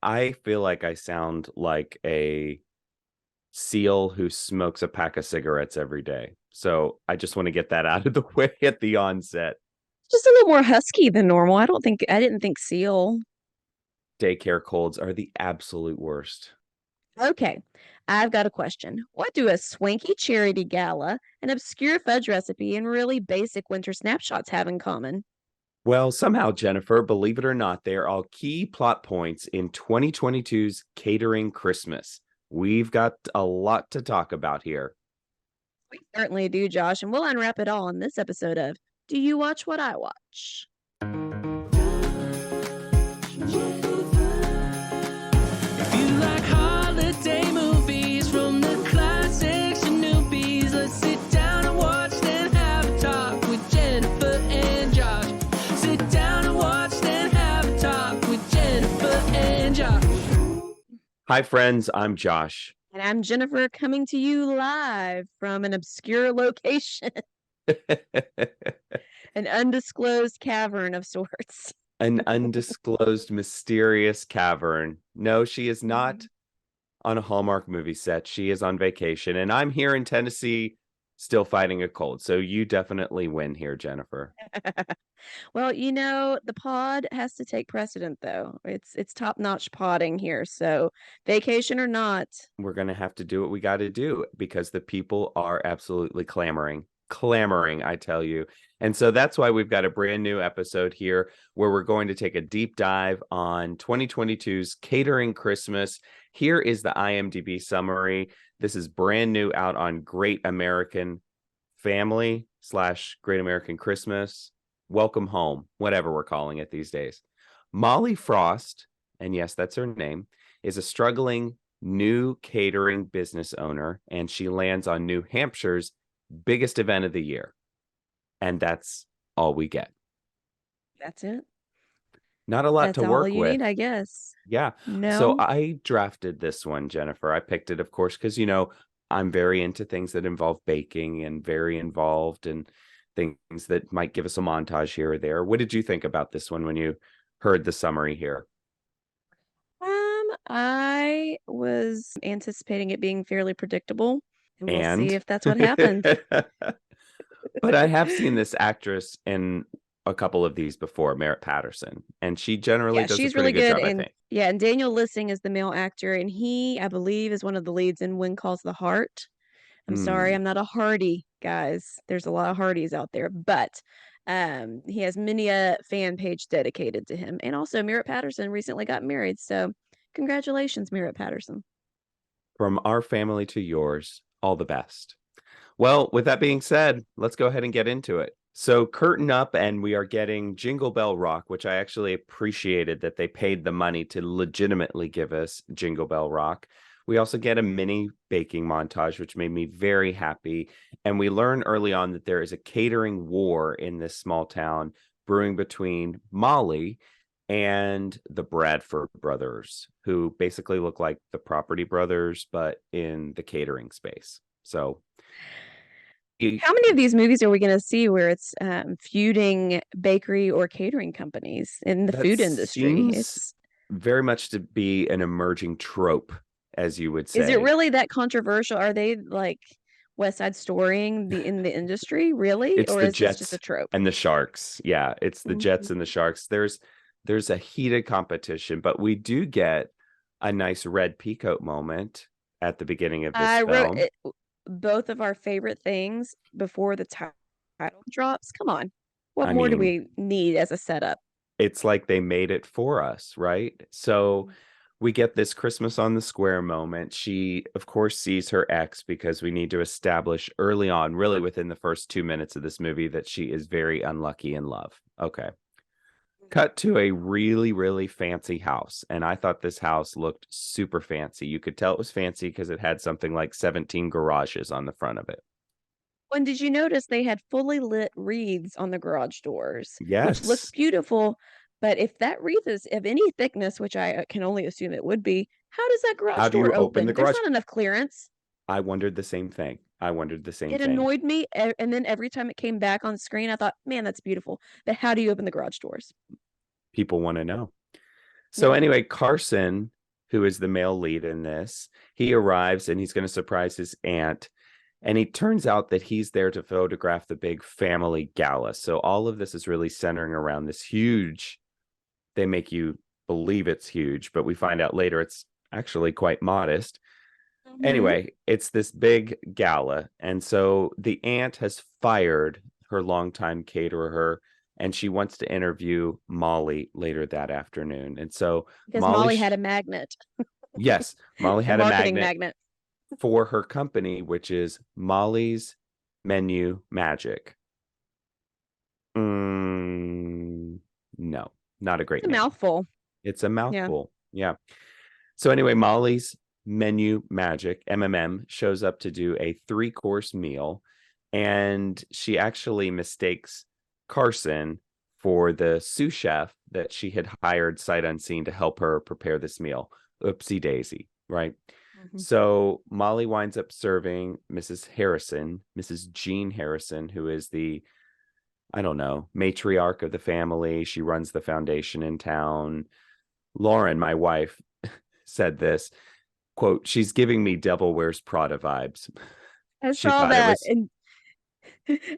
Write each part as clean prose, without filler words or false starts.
I feel like I sound like a seal who smokes a pack of cigarettes every day. So I just want to get that out of the way at the onset. Just a little more husky than normal. I didn't think seal. Daycare colds are the absolute worst. Okay, I've got a question. What do a swanky charity gala, an obscure fudge recipe, and really basic winter snapshots have in common? Well, somehow, Jennifer, believe it or not, they are all key plot points in 2022's Catering Christmas. We've got a lot to talk about here. We certainly do, Josh, and we'll unwrap it all in this episode of Do You Watch What I Watch? If you like holiday movies from the classics to newbies, let's sit down and watch, then have a talk with Jennifer and Josh. Sit down and watch, then have a talk with Jennifer and Josh. Hi, friends. I'm Josh. And I'm Jennifer, coming to you live from an obscure location, an undisclosed cavern of sorts. An undisclosed, mysterious cavern. No, she is not on a Hallmark movie set. She is on vacation, and I'm here in Tennessee still fighting a cold. So you definitely win here, Jennifer. Well, the pod has to take precedent though. It's top-notch podding here. So, vacation or not. We're going to have to do what we got to do because the people are absolutely clamoring, I tell you. And so that's why we've got a brand new episode here where we're going to take a deep dive on 2022's Catering Christmas. Here is the IMDb summary. This is brand new out on Great American Family / Great American Christmas. Welcome home, whatever we're calling it these days. Molly Frost, and yes, that's her name, is a struggling new catering business owner, and she lands on New Hampshire's biggest event of the year. And that's all we get. That's it. Not a lot That's to all work you with. need, I guess. Yeah. So No. I drafted this one, Jennifer. I picked it, of course, because, I'm very into things that involve baking and very involved in things that might give us a montage here or there. What did you think about this one when you heard the summary here? I was anticipating it being fairly predictable, and we'll see And if that's what happens. but I have seen this actress in a couple of these before, Merrit Patterson, and she generally Yeah, does a she's pretty really good good. job, I And think. yeah, and Daniel Lissing is the male actor, and he, I believe, is one of the leads in When Calls the Heart. I'm sorry, Hmm. I'm not a Hardy, guys. There's a lot of Hardys out there, but he has many a fan page dedicated to him. And also Merritt Patterson recently got married. So congratulations, Merritt Patterson. From our family to yours, all the best. Well, with that being said, let's go ahead and get into it. So, curtain up, and we are getting Jingle Bell Rock, which I actually appreciated that they paid the money to legitimately give us Jingle Bell Rock. We also get a mini baking montage, which made me very happy. And we learn early on that there is a catering war in this small town brewing between Molly and the Bradford brothers, who basically look like the Property Brothers, but in the catering space. So, How many of these movies are we going to see where it's feuding bakery or catering companies in the that food industry? seems very much to be an emerging trope, as you would Is it say. really that controversial? Are they like West Side Storying in the industry, really? It's Or the is this just a Jets trope? and the Sharks. Yeah, it's the Jets Mhm. and the Sharks. There's a heated competition, but we do get a nice red peacoat moment at the beginning of this I wrote film. it, both of our favorite things before the title drops. Come on. What I more do mean, we need as a setup? it's like they made it for us, right? So we get this Christmas on the Square moment. She, of course, sees her ex because we need to establish early on, really within the first 2 minutes of this movie, that she is very unlucky in love. Okay. Cut to a really, really fancy house. And I thought this house looked super fancy. You could tell it was fancy because it had something like 17 garages on the front of it. When did you notice they had fully lit wreaths on the garage doors, which looks Yes. beautiful? But if that wreath is of any thickness, which I can only assume it would be, how does that How garage do you door open the open? There's garage? not enough clearance. I wondered the same thing. I wondered the same It thing. annoyed me. And then every time it came back on screen, I thought, man, that's beautiful. But how do you open the garage doors? People want to know. So anyway, Carson, who is the male lead in this, he arrives and he's going to surprise his aunt. And he turns out that he's there to photograph the big family gala. So all of this is really centering around this huge, they make you believe it's huge, but we find out later it's actually quite modest. Anyway, it's this big gala. And so the aunt has fired her longtime caterer, and she wants to interview Molly later that afternoon. And so because Molly had a magnet. Yes, Molly had a marketing magnet for her company, which is Molly's Menu Magic. No, not a great name. Mouthful. It's a mouthful. Yeah. So anyway, Molly's Menu Magic, MMM, shows up to do a 3-course meal, and she actually mistakes Carson for the sous chef that she had hired sight unseen to help her prepare this meal. Oopsie daisy, right? So Molly winds up serving Mrs. Jean Harrison, who is the, I don't know, matriarch of the family. She runs the foundation in town. Lauren, my wife, said this, quote, "She's giving me Devil Wears Prada vibes." I saw that. And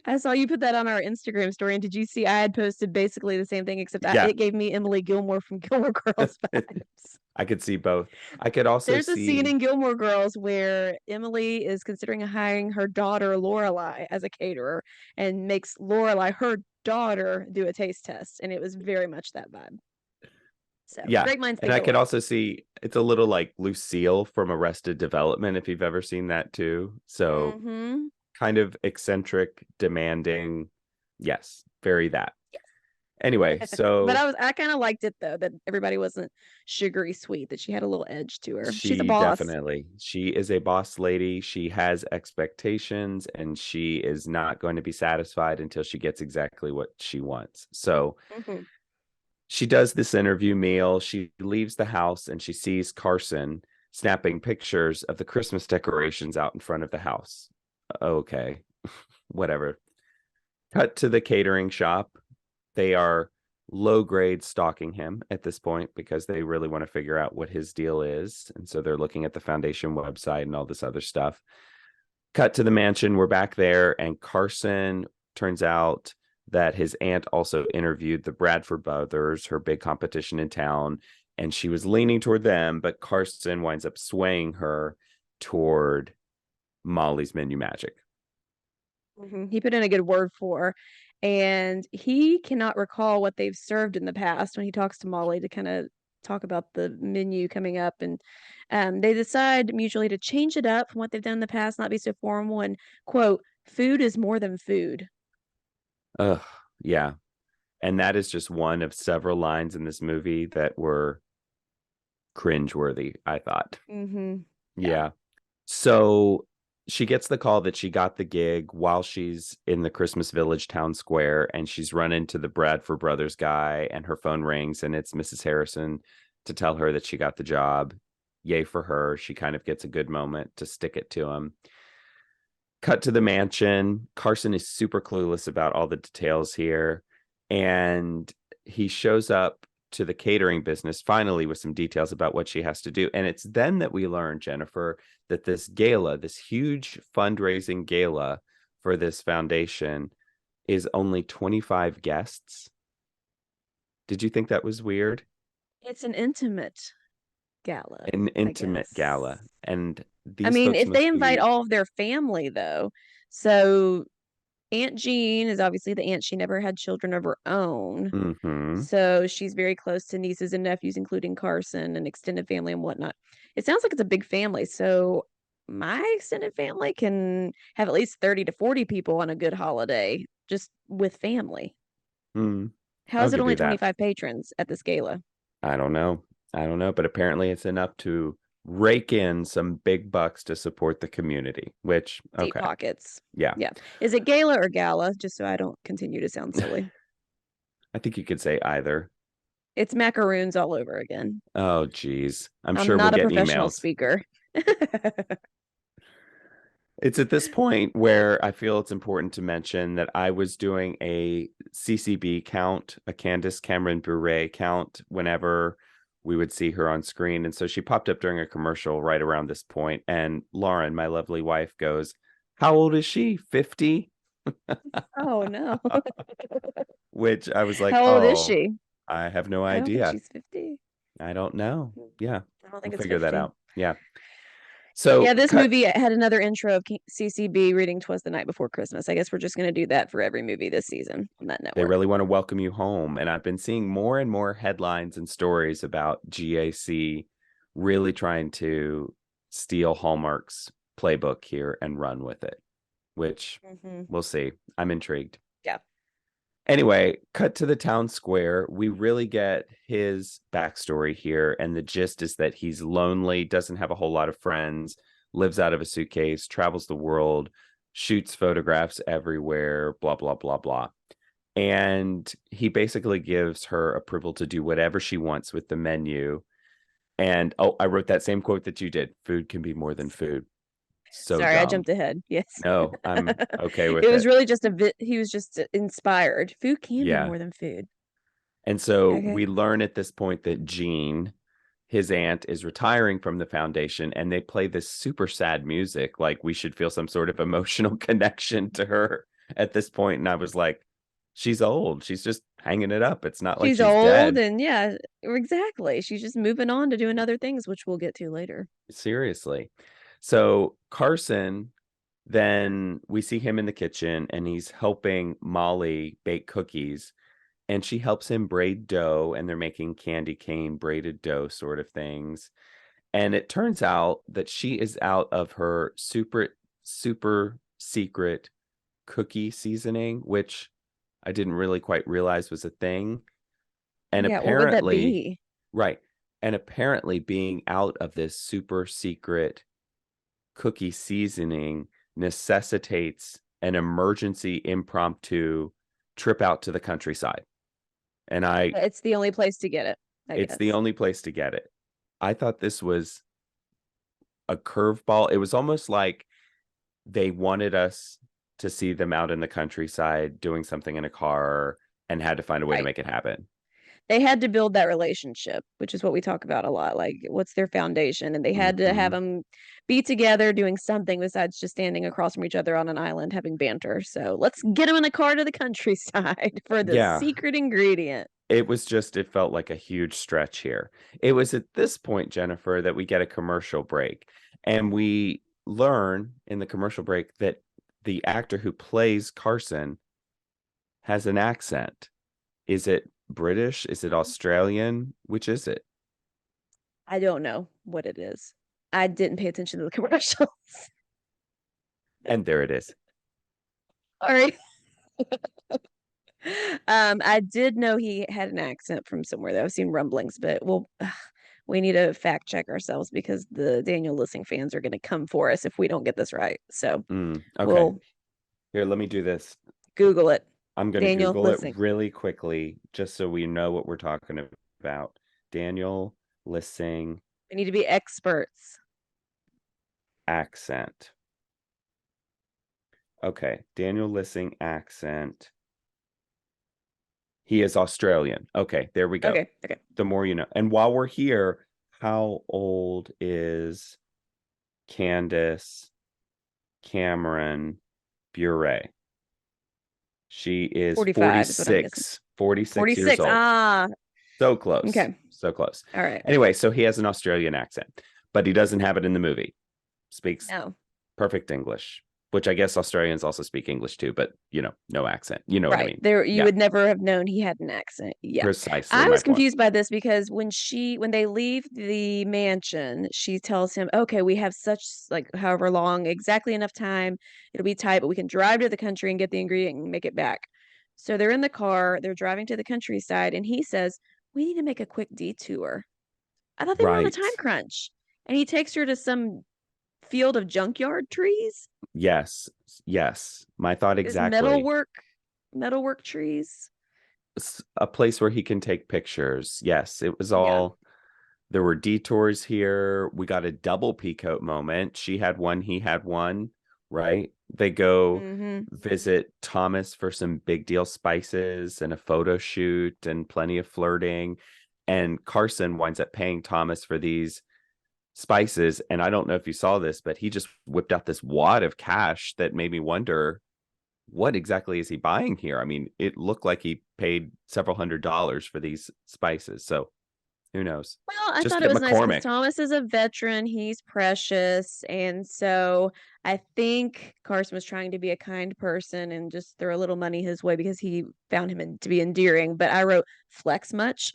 I saw you put that on our Instagram story. And did you see I had posted basically the same thing, except it gave me Emily Gilmore from Gilmore Girls vibes. I could see both. I could also There's a scene in Gilmore Girls where Emily is considering hiring her daughter Lorelai as a caterer and makes Lorelai, her daughter, do a taste test. And it was very much that vibe. So great minds think alike. I could also see it's a little like Lucille from Arrested Development, if you've ever seen that too. So kind of eccentric, demanding. Yes, very that. Yes. Anyway, so but I kind of liked it though, that everybody wasn't sugary sweet, that she had a little edge to her. She's a boss. Definitely. She is a boss lady. She has expectations, and she is not going to be satisfied until she gets exactly what she wants. So she does this interview meal. She leaves the house and she sees Carson snapping pictures of the Christmas decorations out in front of the house. Okay, whatever. Cut to the catering shop. They are low grade stalking him at this point because they really want to figure out what his deal is. And so they're looking at the foundation website and all this other stuff. Cut to the mansion. We're back there, and Carson, turns out that his aunt also interviewed the Bradford brothers, her big competition in town, and she was leaning toward them, but Carson winds up swaying her toward Molly's Menu Magic. He put in a good word for her, and he cannot recall what they've served in the past when he talks to Molly to kind of talk about the menu coming up. And they decide mutually to change it up from what they've done in the past, not be so formal, and quote, "Food is more than food." Yeah. And that is just one of several lines in this movie that were cringeworthy, I thought. Yeah. So she gets the call that she got the gig while she's in the Christmas Village town square, and she's run into the Bradford Brothers guy, and her phone rings, and it's Mrs. Harrison to tell her that she got the job. Yay for her. She kind of gets a good moment to stick it to him. Cut to the mansion. Carson is super clueless about all the details here, and he shows up to the catering business finally with some details about what she has to do. And it's then that we learn, Jennifer, that this gala, this huge fundraising gala for this foundation, is only 25 guests. Did you think that was weird? It's an intimate gala. An intimate gala. And I mean, if they invite all of their family, though, so Aunt Jean is obviously the aunt. She never had children of her own. So she's very close to nieces and nephews, including Carson, and extended family and whatnot. It sounds like it's a big family. So my extended family can have at least 30 to 40 people on a good holiday, just with family. How is it only 25 patrons at this gala? I don't know. But apparently it's enough to rake in some big bucks to support the community, which deep pockets. Yeah. Is it gala or gala? Just so I don't continue to sound silly. I think you could say either. It's macaroons all over again. Oh, geez. I'm I'm sure not we'll a get professional emails. speaker. It's at this point where I feel it's important to mention that I was doing a CCB count, a Candace Cameron Bure count, whenever we would see her on screen. And so she popped up during a commercial right around this point. And Lauren, my lovely wife, goes, "How old is she? 50?" Oh no. Which I was like, How old is oh, she? I have no I don't think idea. she's 50. I don't know. Yeah. I don't think We'll it's figure that 50. out. Yeah. So Yeah, this movie had another intro of CCB reading "'Twas the Night Before Christmas." I guess we're just going to do that for every movie this season on that they network. really want to welcome you home. And I've been seeing more and more headlines and stories about GAC really trying to steal Hallmark's playbook here and run with it, which we'll see. I'm intrigued. Yeah. Anyway, cut to the town square. We really get his backstory here. And the gist is that he's lonely, doesn't have a whole lot of friends, lives out of a suitcase, travels the world, shoots photographs everywhere, blah, blah, blah, blah. And he basically gives her approval to do whatever she wants with the menu. And I wrote that same quote that you did. Food can be more than food. So sorry, dumb. I jumped ahead. Yes. No, I'm okay with it. It was really just he was just inspired. Food can be Yeah. more than food. And so Okay. we learn at this point that Jean, his aunt, is retiring from the foundation, and they play this super sad music. Like we should feel some sort of emotional connection to her at this point. And I was like, she's old. She's just hanging it up. It's not like she's old dead. and yeah, exactly. She's just moving on to doing other things, which we'll get to later. Seriously. So Carson, then we see him in the kitchen and he's helping Molly bake cookies, and she helps him braid dough, and they're making candy cane braided dough sort of things. And it turns out that she is out of her super secret cookie seasoning, which I didn't really quite realize was a thing. And yeah, apparently, what would that be? Right. And apparently being out of this super secret cookie seasoning necessitates an emergency impromptu trip out to the countryside. And It's the only place to get it. It's the only place to get it. I thought this was a curveball. It was almost like they wanted us to see them out in the countryside doing something in a car and had to find a way to make it happen. They had to build that relationship, which is what we talk about a lot. Like, what's their foundation? And they had to have them be together doing something besides just standing across from each other on an island having banter. So let's get them in a car to the countryside for the secret ingredient. It felt like a huge stretch here. It was at this point, Jennifer, that we get a commercial break. And we learn in the commercial break that the actor who plays Carson has an accent. Is it British? Is it Australian? Which is it? I don't know what it is. I didn't pay attention to the commercials. And there it is. All right. I did know he had an accent from somewhere, though. I've seen rumblings, but we need to fact check ourselves because the Daniel Lissing fans are going to come for us if we don't get this right. So okay. Here, let me do this. Google it. I'm going to Google it really quickly just so we know what we're talking about. Daniel Lissing. We need to be experts. Accent. Okay. Daniel Lissing accent. He is Australian. Okay. There we go. Okay. The more you know. And while we're here, how old is Candace Cameron Bure? She is 46. 46 years old. Ah. So close. Okay. So close. All right. Anyway, so he has an Australian accent, but he doesn't have it in the movie. Speaks perfect English, which I guess Australians also speak English too, but no accent. You know what I mean? You would never have known he had an accent. Yeah. Precisely. I was confused by this because when they leave the mansion, she tells him, okay, we have such however long, exactly enough time. It'll be tight, but we can drive to the country and get the ingredient and make it back. So they're in the car, they're driving to the countryside, and he says, we need to make a quick detour. I thought they were on a time crunch. And he takes her to some field of junkyard trees. Yes. My thought exactly. Metalwork trees. A place where he can take pictures. Yes, it was all. There were detours here. We got a double peacoat moment. She had one, he had one. Right? They go visit Thomas for some big deal spices and a photo shoot and plenty of flirting. And Carson winds up paying Thomas for these spices. And I don't know if you saw this, but he just whipped out this wad of cash that made me wonder, what exactly is he buying here? I mean, it looked like he paid several $100s for these spices. So who knows? Well, I Just thought get it was nice because McCormick. Thomas is a veteran. He's precious. And so I think Carson was trying to be a kind person and just throw a little money his way because he found him to be endearing. But I wrote flex much?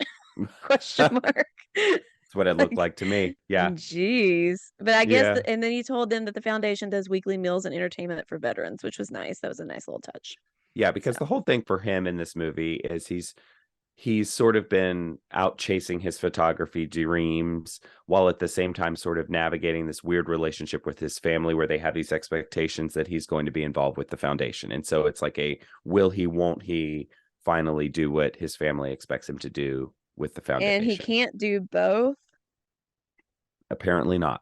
Question mark. That's what it looked like to me. Yeah. Jeez. But I guess, Yeah. and then he told them that the foundation does weekly meals and entertainment for veterans, which was nice. That was a nice little touch. Yeah, because So. the whole thing for him in this movie is he's sort of been out chasing his photography dreams while at the same time sort of navigating this weird relationship with his family where they have these expectations that he's going to be involved with the foundation. And so it's like a will he, won't he finally do what his family expects him to do with the foundation? And he can't do both. Apparently not.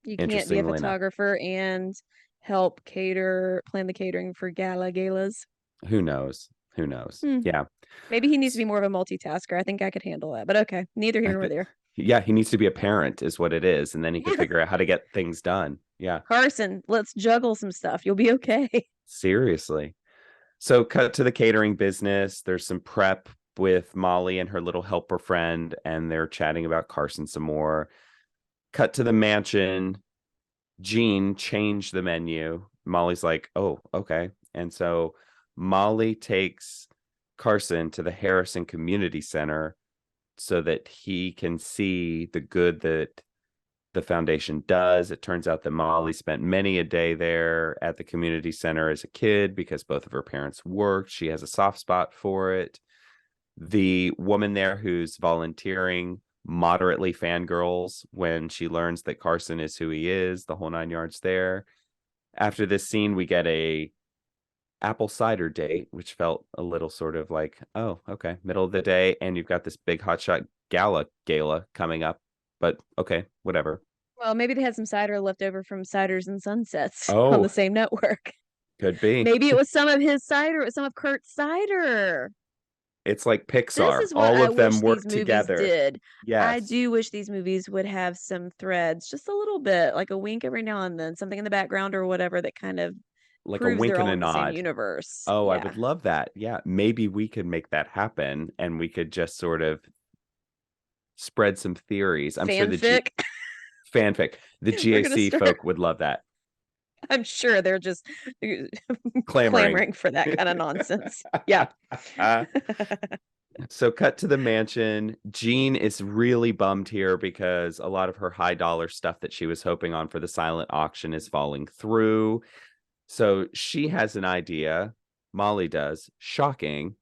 You can't be a photographer and help plan the catering for galas. Who knows? Who knows? Yeah. Maybe he needs to be more of a multitasker. I think I could handle that, but okay. Neither here nor there. Yeah, he needs to be a parent is what it is. And then he can figure out how to get things done. Yeah. Carson, let's juggle some stuff. You'll be okay. Seriously. So cut to the catering business. There's some prep with Molly and her little helper friend, and they're chatting about Carson some more. Cut to the mansion. Jean changed the menu. Molly's like, oh, okay. And so Molly takes Carson to the Harrison Community Center so that he can see the good that the foundation does. It turns out that Molly spent many a day there at the community center as a kid because both of her parents worked. She has a soft spot for it. The woman there who's volunteering moderately fangirls when she learns that Carson is who he is, the whole 9 yards there. After this scene, we get a apple cider date, which felt a little sort of like, oh, okay, middle of the day, and you've got this big hotshot gala coming up, but okay, whatever. Well, maybe they had some cider left over from Ciders and Sunsets on the same network. Could be. Maybe it was some of his cider, it was some of Kurt's cider. It's like Pixar. This is what all I of them wish work these movies together. Did. Yes. I do wish these movies would have some threads, just a little bit, like a wink every now and then, something in the background or whatever that kind of like proves a wink they're and all a in the same nod. universe. Oh, yeah. I would love that. Yeah, maybe we could make that happen, and we could just sort of spread some theories. I'm sure the fanfic. The GAC folk would love that. I'm sure they're just clamoring for that kind of nonsense. Yeah. So cut to the mansion. Jean is really bummed here because a lot of her high dollar stuff that she was hoping on for the silent auction is falling through. So she has an idea. Molly does. Shocking.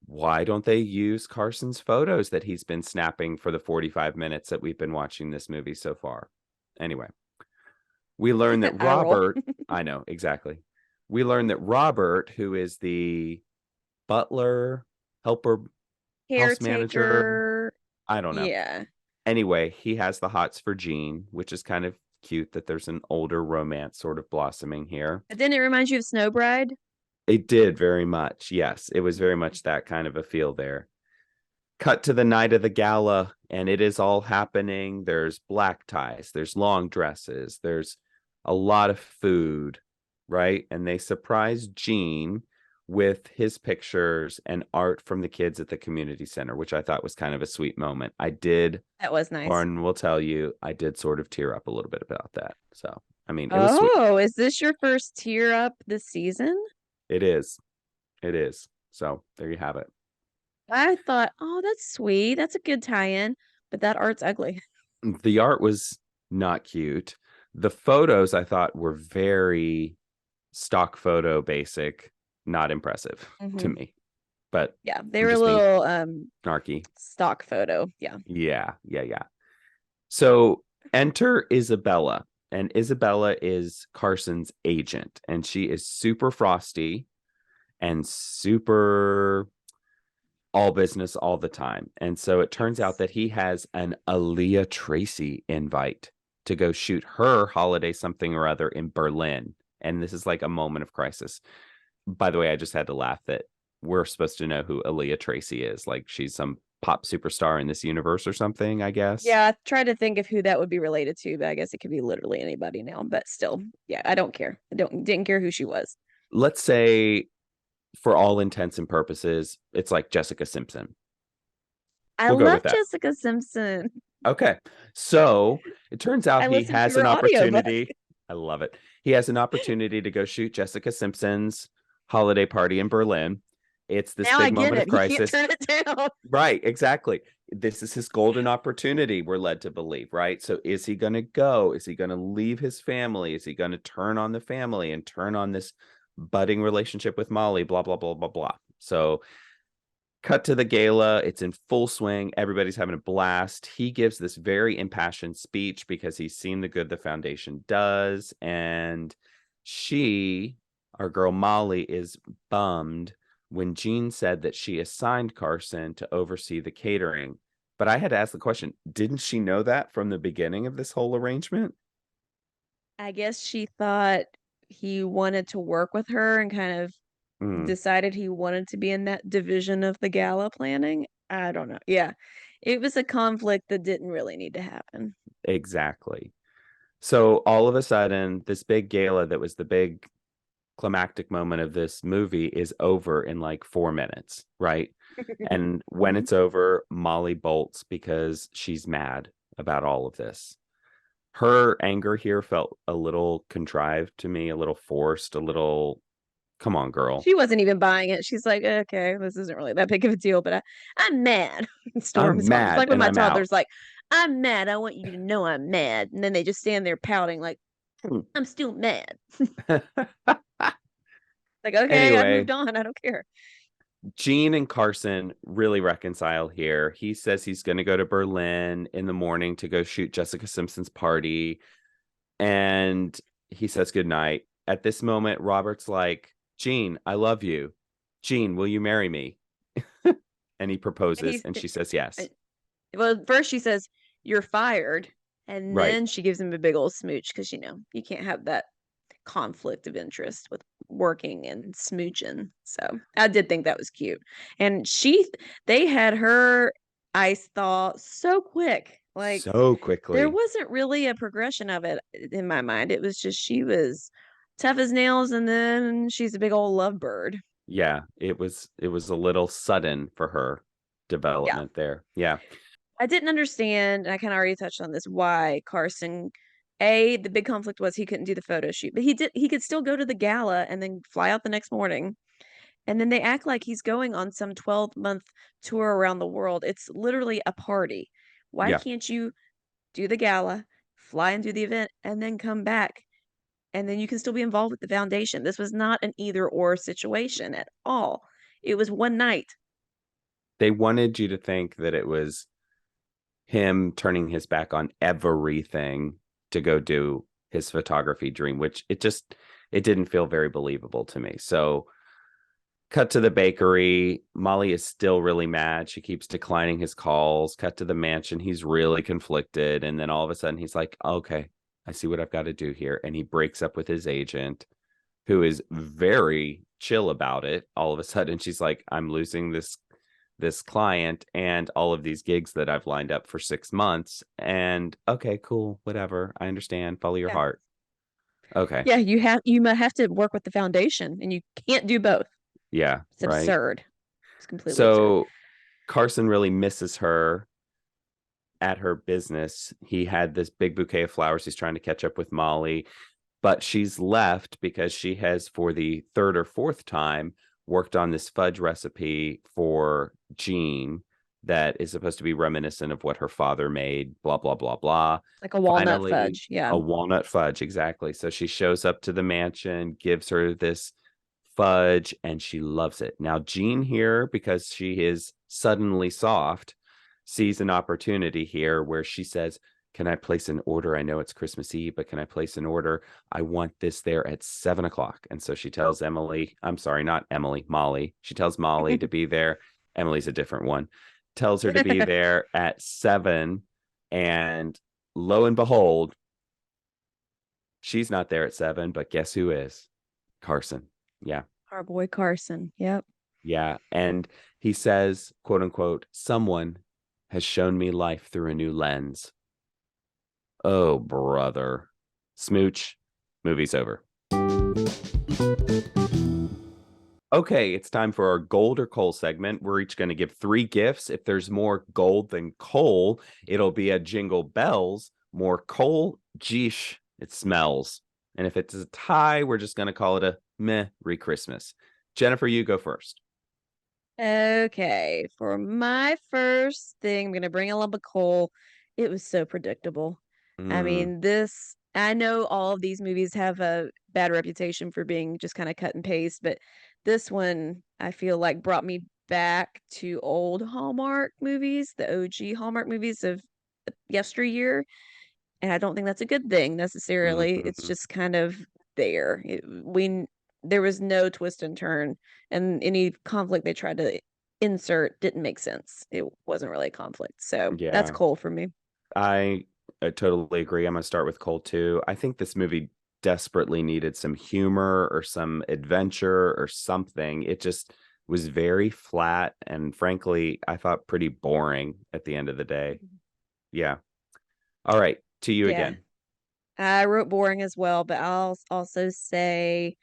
Why don't they use Carson's photos that he's been snapping for the 45 minutes that we've been watching this movie so far? Anyway, we learn that Robert, I know, exactly. We learn that Robert, who is the butler, helper, house manager, I don't know. Yeah. Anyway, he has the hots for Jean, which is kind of cute that there's an older romance sort of blossoming here. Didn't it remind you of Snow Bride? It did very much. Yes, it was very much that kind of a feel there. Cut to the night of the gala, and it is all happening. There's black ties, there's long dresses, there's a lot of food, right? And they surprise Jean with his pictures and art from the kids at the community center, which I thought was kind of a sweet moment. That was nice. Lauren will tell you, I did sort of tear up a little bit about that. So, I mean, it was sweet. Is this your first tear up this season? It is. It is. So there you have it. I thought, oh, that's sweet. That's a good tie-in, but that art's ugly. The art was not cute. The photos I thought were very stock photo basic, not impressive to me. But yeah, they were a little snarky. Stock photo. Yeah. Yeah. So enter Isabella, and Isabella is Carson's agent, and she is super frosty and super all business all the time. And so it turns out that he has an Aaliyah Tracy invite to go shoot her holiday something or other in Berlin. And this is like a moment of crisis. By the way, I just had to laugh that we're supposed to know who Aaliyah Tracy is. Like she's some pop superstar in this universe or something, I guess. Yeah, I tried to think of who that would be related to, but I guess it could be literally anybody now. But still, yeah, I don't care. Didn't care who she was. Let's say, for all intents and purposes, it's like Jessica Simpson. I We'll go love with that. Jessica Simpson. Okay. So it turns out I he listened to has her an audiobook. opportunity. I love it. He has an opportunity to go shoot Jessica Simpson's holiday party in Berlin. It's this Now I big get moment it. of He can't crisis. turn it down. Right, exactly. This is his golden opportunity, we're led to believe, right? So is he going to go? Is he going to leave his family? Is he going to turn on the family and turn on this budding relationship with Molly? Blah, blah, blah, blah, blah. So cut to the gala. It's in full swing. Everybody's having a blast. He gives this very impassioned speech because he's seen the good the foundation does. And she, our girl Molly, is bummed when Jean said that she assigned Carson to oversee the catering. But I had to ask the question, didn't she know that from the beginning of this whole arrangement? I guess she thought he wanted to work with her and kind of decided he wanted to be in that division of the gala planning. I don't know. Yeah. It was a conflict that didn't really need to happen. Exactly. So all of a sudden, this big gala that was the big climactic moment of this movie is over in like 4 minutes, right? And when it's over, Molly bolts because she's mad about all of this. Her anger here felt a little contrived to me, a little forced, a little, come on, girl. She wasn't even buying it. She's like, okay, this isn't really that big of a deal, but I'm mad. Storms I'm off. It's mad like when and my I'm out. toddler's like, I'm mad. I want you to know I'm mad. And then they just stand there pouting like, I'm still mad. Like, okay, I Anyway, moved on. I don't care. Jean and Carson really reconcile here. He says he's going to go to Berlin in the morning to go shoot Jessica Simpson's party. And he says goodnight. At this moment, Robert's like, Jean, I love you. Jean, will you marry me? And he proposes, and she says yes. Well, first she says, you're fired. And Right. then she gives him a big old smooch because, you can't have that conflict of interest with working and smooching. So I did think that was cute. And they had her ice thaw so quick. Like, so quickly. there wasn't really a progression of it in my mind. It was just she was tough as nails, and then she's a big old lovebird. Yeah, it was a little sudden for her development there. Yeah. I didn't understand, and I kind of already touched on this, why Carson, the big conflict was he couldn't do the photo shoot, but he could still go to the gala and then fly out the next morning. And then they act like he's going on some 12-month tour around the world. It's literally a party. Why can't you do the gala, fly and do the event, and then come back? And then you can still be involved with the foundation. This was not an either or situation at all. It was one night. They wanted you to think that it was him turning his back on everything to go do his photography dream, which it didn't feel very believable to me. So cut to the bakery. Molly is still really mad. She keeps declining his calls. Cut to the mansion. He's really conflicted. And then all of a sudden he's like, okay, I see what I've got to do here. And he breaks up with his agent, who is very chill about it. All of a sudden she's like, I'm losing this client and all of these gigs that I've lined up for 6 months. And okay, cool, whatever. I understand. Follow your heart. Okay. Yeah, you might have to work with the foundation, and you can't do both. Yeah. It's absurd. It's completely so absurd. Carson really misses her at her business. He had this big bouquet of flowers. He's trying to catch up with Molly, but she's left because she has, for the 3rd or 4th time, worked on this fudge recipe for Jean that is supposed to be reminiscent of what her father made, blah, blah, blah, blah. Like a walnut fudge. Yeah. A walnut fudge, exactly. So she shows up to the mansion, gives her this fudge, and she loves it. Now, Jean here, because she is suddenly soft, sees an opportunity here where she says, can I place an order? I know it's Christmas Eve, but can I place an order? I want this there at 7 o'clock. And so she tells Molly. She tells Molly to be there. Emily's a different one. Tells her to be there at 7. And lo and behold, she's not there at 7, but guess who is? Carson. Yeah. Our boy Carson. Yep. Yeah. And he says, quote unquote, someone has shown me life through a new lens. Oh, brother. Smooch, movie's over. Okay, it's time for our gold or coal segment. We're each going to give 3 gifts. If there's more gold than coal, it'll be a jingle bells. More coal, geesh, it smells. And if it's a tie, we're just going to call it a Merry Christmas. Jennifer, you go first. Okay, for my first thing, I'm gonna bring a lump of coal. It was so predictable. I Mm, mean, I know all of these movies have a bad reputation for being just kind of cut and paste, but this one I feel like brought me back to old Hallmark movies, the OG Hallmark movies of yesteryear. And I don't think that's a good thing necessarily. It's mhm. just kind of there. There was no twist and turn, and any conflict they tried to insert didn't make sense. It wasn't really a conflict. So that's Yeah, cool for me. I totally agree. I'm going to start with coal too. I think this movie desperately needed some humor or some adventure or something. It just was very flat and frankly, I thought pretty boring at the end of the day. Yeah. All right, to you Yeah. again. I wrote boring as well, but I'll also say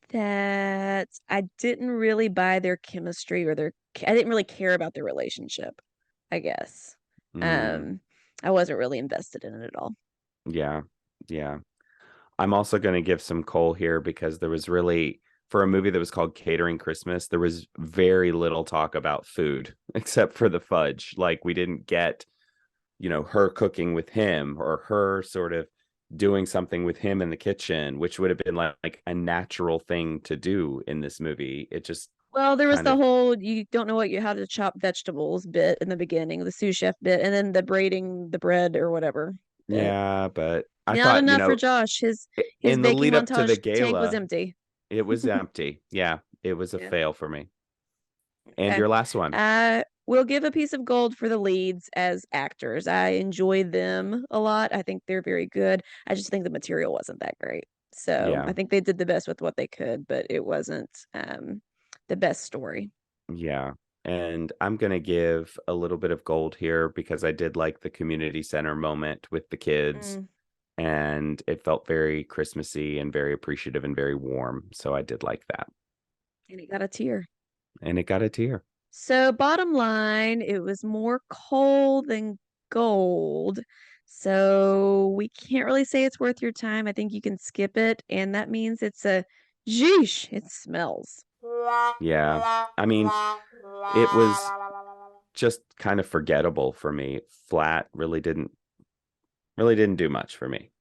that I didn't really buy their chemistry I didn't really care about their relationship, I guess. Mm, Um, I wasn't really invested in it at all. yeah. Yeah. I'm also going to give some coal here because there was really, for a movie that was called Catering Christmas, there was very little talk about food except for the fudge. Like we didn't get, her cooking with him or her sort of doing something with him in the kitchen, which would have been like a natural thing to do in this movie. It just Well, there was kind the of, whole you don't know how to chop vegetables bit in the beginning, the sous chef bit, and then the braiding the bread or whatever bit. yeah, but I Not thought, enough for Josh. His in the baking lead up to the montage tank was gala, empty. it was empty. Yeah, it was a Yeah. fail for me. And Okay. your last one. We'll give a piece of gold for the leads as actors. I enjoy them a lot. I think they're very good. I just think the material wasn't that great. So Yeah. I think they did the best with what they could, but it wasn't the best story. Yeah. And I'm going to give a little bit of gold here because I did like the community center moment with the kids Mm, and it felt very Christmassy and very appreciative and very warm. So I did like that. and it got a tear. And it got a tear. So bottom line, it was more coal than gold. So we can't really say it's worth your time. I think you can skip it, and that means it's a Jeesh, it smells. Yeah. I mean, it was just kind of forgettable for me. Flat really didn't do much for me.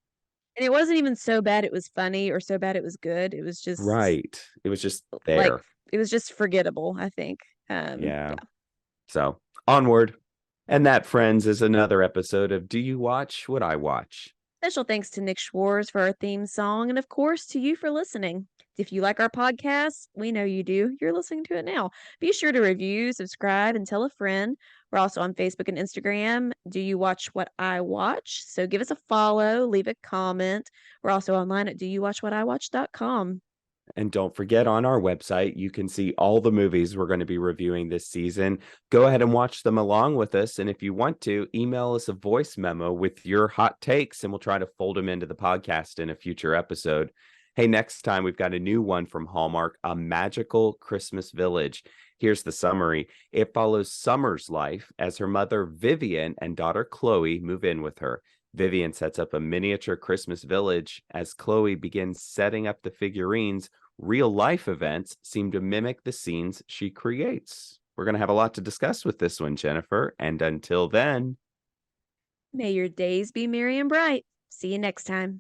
And it wasn't even so bad it was funny or so bad it was good. It was just Right. It was just like there. it was just forgettable, I think. Yeah. Yeah. So onward. And that, friends, is another episode of Do You Watch What I Watch? Special thanks to Nick Schwartz for our theme song, and of course to you for listening. If you like our podcast, we know you do. You're listening to it now. Be sure to review, subscribe, and tell a friend. We're also on Facebook and Instagram. Do you watch what I watch? So give us a follow, leave a comment. We're also online at doyouwatchwhatiwatch.com. And don't forget on our website, you can see all the movies we're going to be reviewing this season. Go ahead and watch them along with us. And if you want to, email us a voice memo with your hot takes, and we'll try to fold them into the podcast in a future episode. Hey, next time we've got a new one from Hallmark, A Magical Christmas Village. Here's the summary. It follows Summer's life as her mother, Vivian, and daughter, Chloe, move in with her. Vivian sets up a miniature Christmas village. As Chloe begins setting up the figurines, real life events seem to mimic the scenes she creates. We're going to have a lot to discuss with this one, Jennifer. And until then, May your days be merry and bright. See you next time.